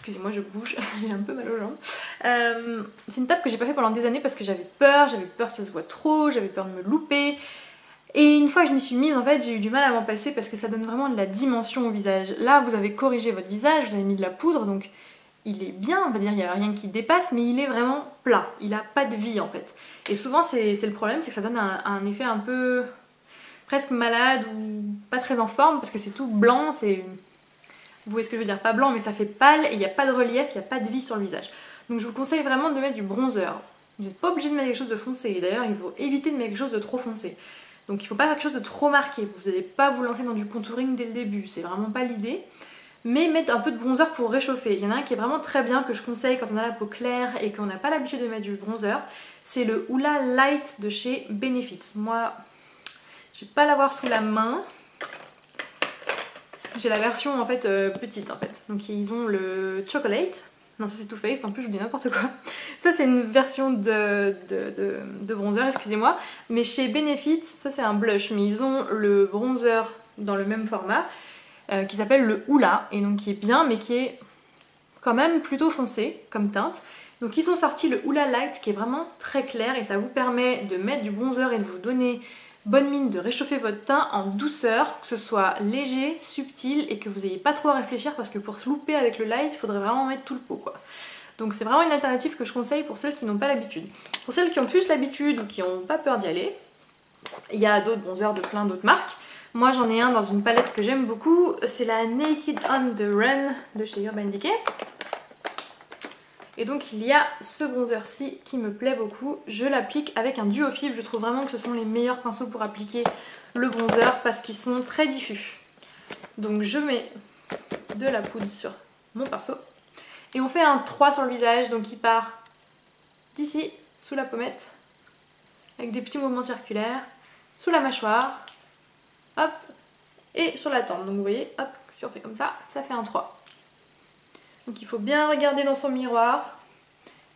Speaker 1: Excusez-moi, je bouge, j'ai un peu mal aux jambes. C'est une étape que j'ai pas fait pendant des années parce que j'avais peur que ça se voit trop, j'avais peur de me louper. Et une fois que je m'y suis mise, en fait, j'ai eu du mal à m'en passer parce que ça donne vraiment de la dimension au visage. Là, vous avez corrigé votre visage, vous avez mis de la poudre, donc il est bien, on va dire, il n'y a rien qui dépasse, mais il est vraiment plat, il n'a pas de vie en fait. Et souvent, c'est le problème, c'est que ça donne un effet un peu presque malade ou pas très en forme parce que c'est tout blanc, c'est... Vous voyez ce que je veux dire, pas blanc mais ça fait pâle et il n'y a pas de relief, il n'y a pas de vie sur le visage. Donc je vous conseille vraiment de mettre du bronzer. Vous n'êtes pas obligé de mettre quelque chose de foncé, et d'ailleurs il faut éviter de mettre quelque chose de trop foncé. Donc il ne faut pas faire quelque chose de trop marqué, vous n'allez pas vous lancer dans du contouring dès le début, c'est vraiment pas l'idée. Mais mettre un peu de bronzer pour réchauffer. Il y en a un qui est vraiment très bien, que je conseille quand on a la peau claire et qu'on n'a pas l'habitude de mettre du bronzer. C'est le Hoola Light de chez Benefit. Moi, je vais pas l'avoir sous la main. J'ai la version en fait petite en fait. Donc ils ont le Chocolate. Non, ça c'est Too Faced, en plus je vous dis n'importe quoi. Ça c'est une version de bronzer, excusez-moi. Mais chez Benefit, ça c'est un blush. Mais ils ont le bronzer dans le même format qui s'appelle le Hoola. Et donc qui est bien mais qui est quand même plutôt foncé comme teinte. Donc ils ont sorti le Hoola Light qui est vraiment très clair. Et ça vous permet de mettre du bronzer et de vous donner... bonne mine de réchauffer votre teint en douceur, que ce soit léger, subtil et que vous n'ayez pas trop à réfléchir parce que pour se louper avec le light, il faudrait vraiment mettre tout le pot quoi. Donc c'est vraiment une alternative que je conseille pour celles qui n'ont pas l'habitude. Pour celles qui ont plus l'habitude ou qui n'ont pas peur d'y aller, il y a d'autres bronzers de plein d'autres marques. Moi j'en ai un dans une palette que j'aime beaucoup, c'est la Naked on the Run de chez Urban Decay. Et donc il y a ce bronzer-ci qui me plaît beaucoup. Je l'applique avec un duo fibre. Je trouve vraiment que ce sont les meilleurs pinceaux pour appliquer le bronzer parce qu'ils sont très diffus. Donc je mets de la poudre sur mon pinceau. Et on fait un 3 sur le visage, donc il part d'ici, sous la pommette, avec des petits mouvements circulaires, sous la mâchoire, hop, et sur la tempe. Donc vous voyez, hop, si on fait comme ça, ça fait un 3. Donc il faut bien regarder dans son miroir,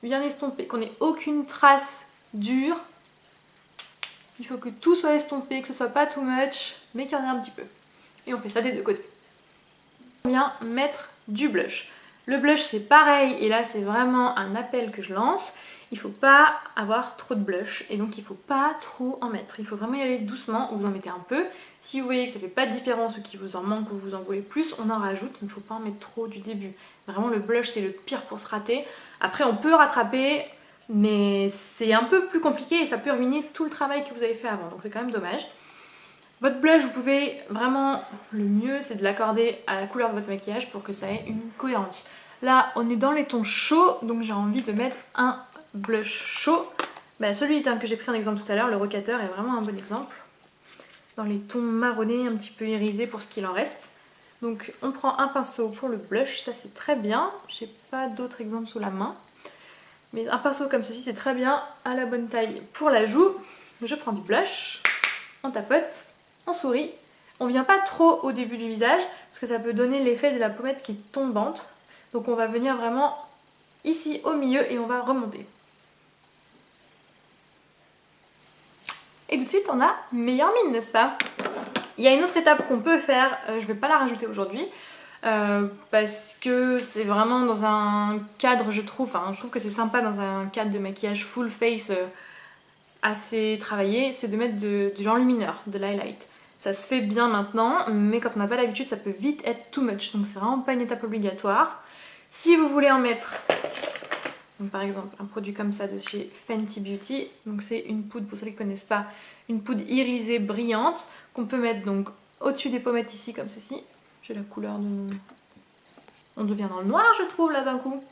Speaker 1: bien estomper, qu'on n'ait aucune trace dure. Il faut que tout soit estompé, que ce soit pas too much, mais qu'il y en ait un petit peu. Et on fait ça des deux côtés. On vient mettre du blush. Le blush c'est pareil, et là c'est vraiment un appel que je lance. Il faut pas avoir trop de blush, et donc il faut pas trop en mettre. Il faut vraiment y aller doucement, vous en mettez un peu. Si vous voyez que ça fait pas de différence ou qu'il vous en manque ou vous en voulez plus, on en rajoute, mais il faut pas en mettre trop du début. Vraiment le blush c'est le pire pour se rater. Après on peut rattraper, mais c'est un peu plus compliqué et ça peut ruiner tout le travail que vous avez fait avant, donc c'est quand même dommage. Votre blush, vous pouvez vraiment, le mieux c'est de l'accorder à la couleur de votre maquillage pour que ça ait une cohérence. Là on est dans les tons chauds, donc j'ai envie de mettre un blush chaud. Celui que j'ai pris en exemple tout à l'heure, le rocateur, est vraiment un bon exemple. Dans les tons marronnés, un petit peu irisés pour ce qu'il en reste. Donc on prend un pinceau pour le blush, ça c'est très bien. J'ai pas d'autres exemples sous la main. Mais un pinceau comme ceci c'est très bien, à la bonne taille pour la joue. Je prends du blush, on tapote, on sourit. On vient pas trop au début du visage parce que ça peut donner l'effet de la pommette qui est tombante. Donc on va venir vraiment ici au milieu et on va remonter. Et tout de suite on a meilleure mine, n'est-ce pas? Il y a une autre étape qu'on peut faire, je vais pas la rajouter aujourd'hui. Parce que c'est vraiment dans un cadre, je trouve que c'est sympa dans un cadre de maquillage full face assez travaillé, c'est de mettre de l'enlumineur, de l'highlight. Ça se fait bien maintenant, mais quand on n'a pas l'habitude, ça peut vite être too much, donc c'est vraiment pas une étape obligatoire. Si vous voulez en mettre, donc par exemple un produit comme ça de chez Fenty Beauty, donc c'est une poudre, pour ceux qui ne connaissent pas, une poudre irisée brillante qu'on peut mettre donc au-dessus des pommettes ici comme ceci. J'ai la couleur de mon... On devient dans le noir je trouve là d'un coup.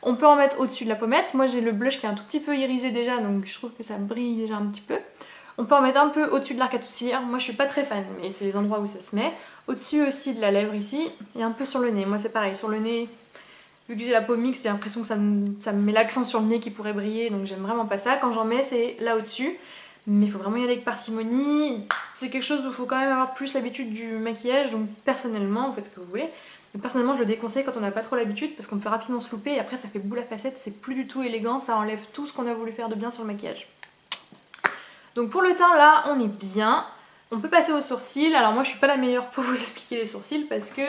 Speaker 1: On peut en mettre au-dessus de la pommette. Moi j'ai le blush qui est un tout petit peu irisé déjà, donc je trouve que ça brille déjà un petit peu. On peut en mettre un peu au-dessus de l'arcade sourcilière. Moi je suis pas très fan, mais c'est les endroits où ça se met. Au-dessus aussi de la lèvre ici, et un peu sur le nez. Moi c'est pareil, sur le nez, vu que j'ai la peau mixte, j'ai l'impression que ça me met l'accent sur le nez qui pourrait briller, donc j'aime vraiment pas ça. Quand j'en mets c'est là au-dessus. Mais il faut vraiment y aller avec parcimonie. C'est quelque chose où il faut quand même avoir plus l'habitude du maquillage. Donc personnellement, vous faites ce que vous voulez. Mais personnellement, je le déconseille quand on n'a pas trop l'habitude parce qu'on peut rapidement se louper et après ça fait boule à facettes. C'est plus du tout élégant, ça enlève tout ce qu'on a voulu faire de bien sur le maquillage. Donc pour le teint, là, on est bien. On peut passer aux sourcils. Alors moi, je suis pas la meilleure pour vous expliquer les sourcils parce que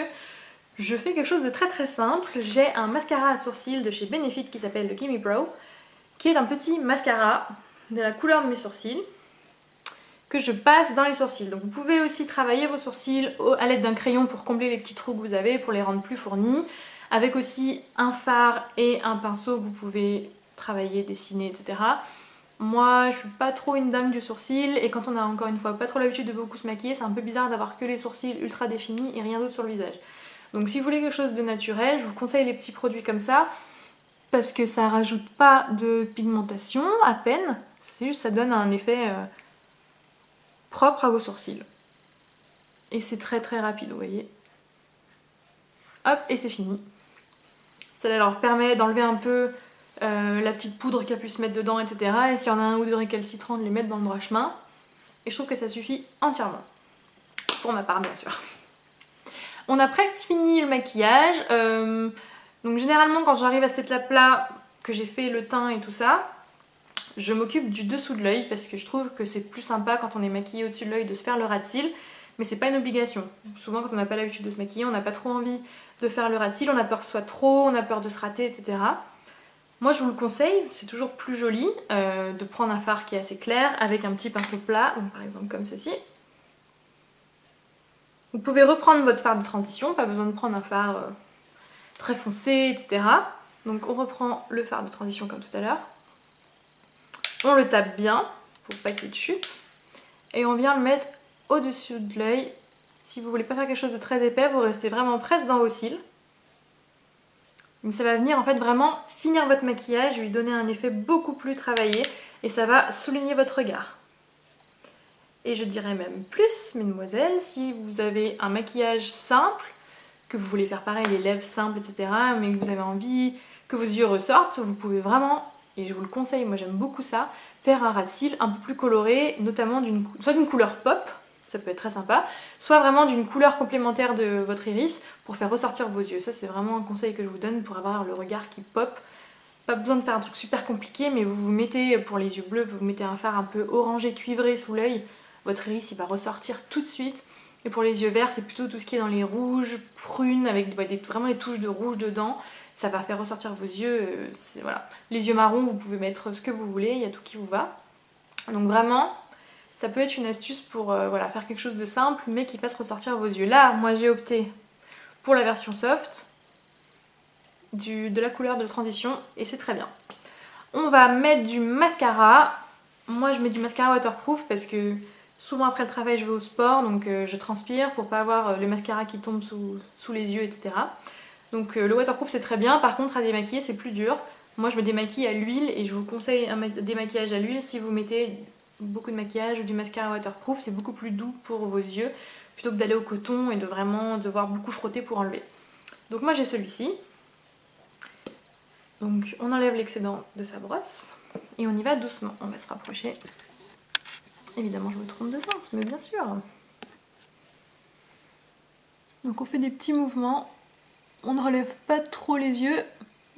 Speaker 1: je fais quelque chose de très très simple. J'ai un mascara à sourcils de chez Benefit qui s'appelle le Gimme Brow, qui est un petit mascara de la couleur de mes sourcils que je passe dans les sourcils. Donc vous pouvez aussi travailler vos sourcils à l'aide d'un crayon pour combler les petits trous que vous avez, pour les rendre plus fournis, avec aussi un fard et un pinceau que vous pouvez travailler, dessiner, etc. Moi je suis pas trop une dingue du sourcil et quand on a encore une fois pas trop l'habitude de beaucoup se maquiller, c'est un peu bizarre d'avoir que les sourcils ultra définis et rien d'autre sur le visage. Donc si vous voulez quelque chose de naturel, je vous conseille les petits produits comme ça parce que ça rajoute pas de pigmentation à peine, c'est juste ça donne un effet propre à vos sourcils. Et c'est très très rapide, vous voyez. Hop, et c'est fini. Ça leur permet d'enlever un peu la petite poudre qu'il y a pu se mettre dedans, etc. Et s'il y en a un ou deux récalcitrants, de les mettre dans le droit chemin. Et je trouve que ça suffit entièrement. Pour ma part, bien sûr. On a presque fini le maquillage. Donc généralement, quand j'arrive à cette étape-là, que j'ai fait le teint et tout ça, je m'occupe du dessous de l'œil parce que je trouve que c'est plus sympa quand on est maquillé au-dessus de l'œil de se faire le ras de cils, mais c'est pas une obligation. Souvent quand on n'a pas l'habitude de se maquiller, on n'a pas trop envie de faire le ras de cils, on a peur que ce soit trop, on a peur de se rater, etc. Moi je vous le conseille, c'est toujours plus joli de prendre un fard qui est assez clair avec un petit pinceau plat, donc par exemple comme ceci. Vous pouvez reprendre votre fard de transition, pas besoin de prendre un fard très foncé, etc. Donc on reprend le fard de transition comme tout à l'heure. On le tape bien pour pas qu'il y ait de chute. Et on vient le mettre au-dessus de l'œil. Si vous voulez pas faire quelque chose de très épais, vous restez vraiment presque dans vos cils. Donc ça va venir en fait vraiment finir votre maquillage, lui donner un effet beaucoup plus travaillé et ça va souligner votre regard. Et je dirais même plus, mesdemoiselles, si vous avez un maquillage simple, que vous voulez faire pareil, les lèvres simples, etc., mais que vous avez envie que vos yeux ressortent, vous pouvez vraiment, et je vous le conseille, moi j'aime beaucoup ça, faire un ras de cils un peu plus coloré, notamment soit d'une couleur pop, ça peut être très sympa, soit vraiment d'une couleur complémentaire de votre iris pour faire ressortir vos yeux. Ça c'est vraiment un conseil que je vous donne pour avoir le regard qui pop. Pas besoin de faire un truc super compliqué, mais vous vous mettez, pour les yeux bleus, vous mettez un fard un peu orangé cuivré sous l'œil, votre iris il va ressortir tout de suite. Et pour les yeux verts, c'est plutôt tout ce qui est dans les rouges, prunes, avec vraiment des touches de rouge dedans. Ça va faire ressortir vos yeux. Voilà. Les yeux marrons, vous pouvez mettre ce que vous voulez, il y a tout qui vous va. Donc vraiment, ça peut être une astuce pour voilà, faire quelque chose de simple, mais qui fasse ressortir vos yeux. Là, moi j'ai opté pour la version soft, de la couleur de transition, et c'est très bien. On va mettre du mascara. Moi je mets du mascara waterproof parce que souvent après le travail je vais au sport, donc je transpire pour pas avoir le mascara qui tombe sous les yeux, etc. Donc le waterproof c'est très bien, par contre à démaquiller c'est plus dur. Moi je me démaquille à l'huile et je vous conseille un démaquillage à l'huile. Si vous mettez beaucoup de maquillage ou du mascara waterproof, c'est beaucoup plus doux pour vos yeux plutôt que d'aller au coton et de vraiment devoir beaucoup frotter pour enlever. Donc moi j'ai celui-ci. Donc on enlève l'excédent de sa brosse et on y va doucement, on va se rapprocher. Évidemment je me trompe de sens, mais bien sûr. Donc on fait des petits mouvements, on ne relève pas trop les yeux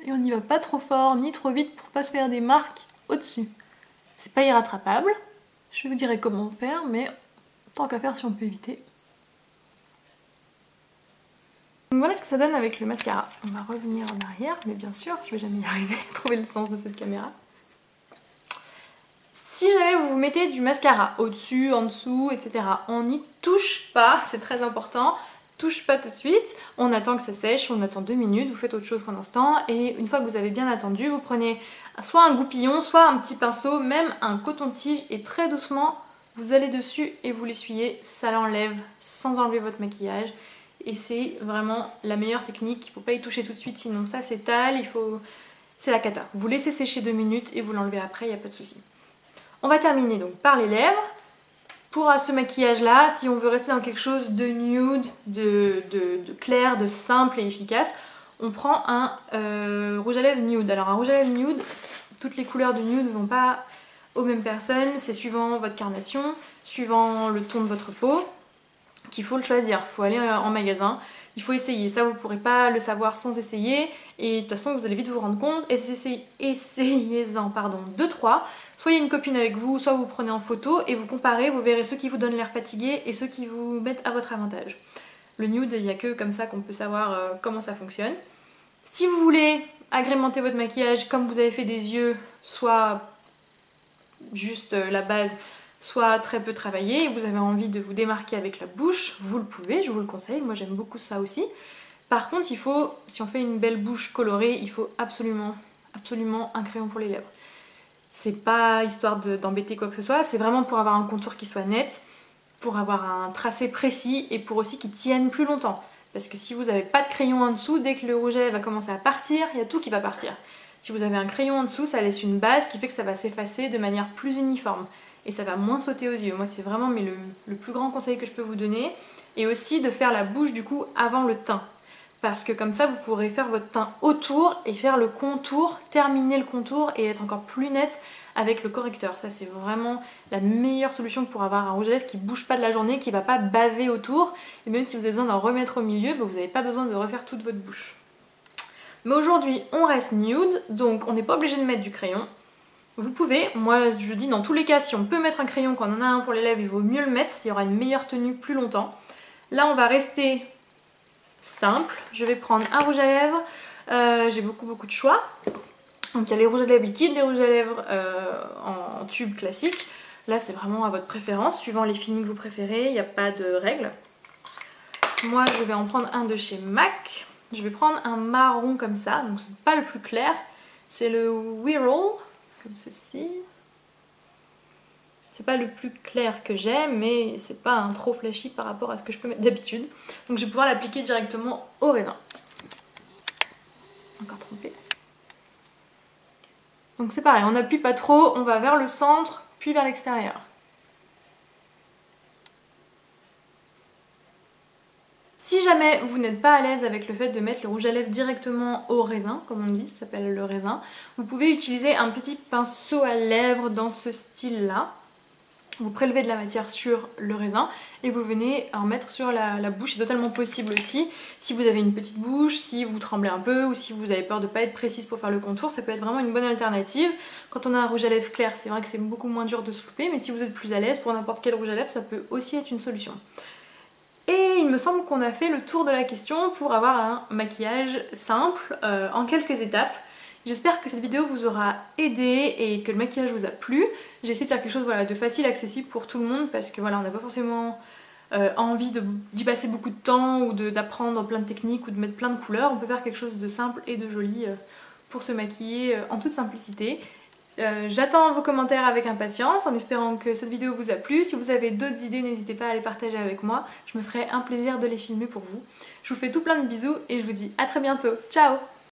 Speaker 1: et on n'y va pas trop fort ni trop vite pour pas se faire des marques au-dessus. C'est pas irrattrapable, je vous dirai comment faire, mais tant qu'à faire si on peut éviter. Donc voilà ce que ça donne avec le mascara. On va revenir en arrière, mais bien sûr, je vais jamais y arriver à trouver le sens de cette caméra. Si jamais vous mettez du mascara au-dessus, en dessous, etc., on n'y touche pas, c'est très important. Touche pas tout de suite, on attend que ça sèche, on attend 2 minutes, vous faites autre chose pendant ce temps, et une fois que vous avez bien attendu, vous prenez soit un goupillon, soit un petit pinceau, même un coton-tige, et très doucement, vous allez dessus et vous l'essuyez, ça l'enlève sans enlever votre maquillage. Et c'est vraiment la meilleure technique, il ne faut pas y toucher tout de suite, sinon ça s'étale, c'est la cata. Vous laissez sécher 2 minutes et vous l'enlevez après, il n'y a pas de souci. On va terminer donc par les lèvres. Pour ce maquillage là, si on veut rester dans quelque chose de nude, de clair, de simple et efficace, on prend un rouge à lèvres nude. Alors un rouge à lèvres nude, toutes les couleurs de nude ne vont pas aux mêmes personnes, c'est suivant votre carnation, suivant le ton de votre peau, qu'il faut le choisir. Il faut aller en magasin, il faut essayer. Ça vous ne pourrez pas le savoir sans essayer, et de toute façon vous allez vite vous rendre compte. Essayez-en 2-3. Soit il y a une copine avec vous, soit vous prenez en photo et vous comparez, vous verrez ceux qui vous donnent l'air fatigué et ceux qui vous mettent à votre avantage. Le nude, il n'y a que comme ça qu'on peut savoir comment ça fonctionne. Si vous voulez agrémenter votre maquillage comme vous avez fait des yeux, soit juste la base, soit très peu travaillé, et vous avez envie de vous démarquer avec la bouche, vous le pouvez, je vous le conseille, moi j'aime beaucoup ça aussi. Par contre, il faut, si on fait une belle bouche colorée, il faut absolument un crayon pour les lèvres. C'est pas histoire d'embêter quoi que ce soit, c'est vraiment pour avoir un contour qui soit net, pour avoir un tracé précis et pour aussi qu'il tienne plus longtemps. Parce que si vous n'avez pas de crayon en dessous, dès que le rouge à lèvres va commencer à partir, il y a tout qui va partir. Si vous avez un crayon en dessous, ça laisse une base qui fait que ça va s'effacer de manière plus uniforme. Et ça va moins sauter aux yeux. Moi c'est vraiment le plus grand conseil que je peux vous donner. Et aussi de faire la bouche du coup avant le teint. Parce que comme ça vous pourrez faire votre teint autour et faire le contour, terminer le contour et être encore plus net avec le correcteur. Ça c'est vraiment la meilleure solution pour avoir un rouge à lèvres qui ne bouge pas de la journée, qui ne va pas baver autour. Et même si vous avez besoin d'en remettre au milieu, vous n'avez pas besoin de refaire toute votre bouche. Mais aujourd'hui on reste nude, donc on n'est pas obligé de mettre du crayon. Vous pouvez, moi je dis dans tous les cas, si on peut mettre un crayon, quand on en a un pour les lèvres, il vaut mieux le mettre, il y aura une meilleure tenue plus longtemps. Là on va rester simple, je vais prendre un rouge à lèvres, j'ai beaucoup de choix. Donc il y a les rouges à lèvres liquides, les rouges à lèvres en tube classique. Là c'est vraiment à votre préférence, suivant les feelings que vous préférez, il n'y a pas de règle. Moi je vais en prendre un de chez MAC. Je vais prendre un marron comme ça, donc c'est pas le plus clair, c'est le Whirl, comme ceci. C'est pas le plus clair que j'ai, mais c'est pas un trop flashy par rapport à ce que je peux mettre d'habitude. Donc je vais pouvoir l'appliquer directement au raisin. Encore Donc c'est pareil, on n'appuie pas trop, on va vers le centre, puis vers l'extérieur. Si jamais vous n'êtes pas à l'aise avec le fait de mettre le rouge à lèvres directement au raisin, comme on dit, ça s'appelle le raisin, vous pouvez utiliser un petit pinceau à lèvres dans ce style-là. Vous prélevez de la matière sur le raisin et vous venez en mettre sur la bouche, c'est totalement possible aussi. Si vous avez une petite bouche, si vous tremblez un peu ou si vous avez peur de ne pas être précise pour faire le contour, ça peut être vraiment une bonne alternative. Quand on a un rouge à lèvres clair, c'est vrai que c'est beaucoup moins dur de se louper, mais si vous êtes plus à l'aise pour n'importe quel rouge à lèvres, ça peut aussi être une solution. Et il me semble qu'on a fait le tour de la question pour avoir un maquillage simple en quelques étapes. J'espère que cette vidéo vous aura aidé et que le maquillage vous a plu. J'ai essayé de faire quelque chose de facile, accessible pour tout le monde parce que voilà, on n'a pas forcément envie d'y passer beaucoup de temps ou d'apprendre plein de techniques ou de mettre plein de couleurs. On peut faire quelque chose de simple et de joli pour se maquiller en toute simplicité. J'attends vos commentaires avec impatience en espérant que cette vidéo vous a plu. Si vous avez d'autres idées, n'hésitez pas à les partager avec moi. Je me ferai un plaisir de les filmer pour vous. Je vous fais tout plein de bisous et je vous dis à très bientôt. Ciao!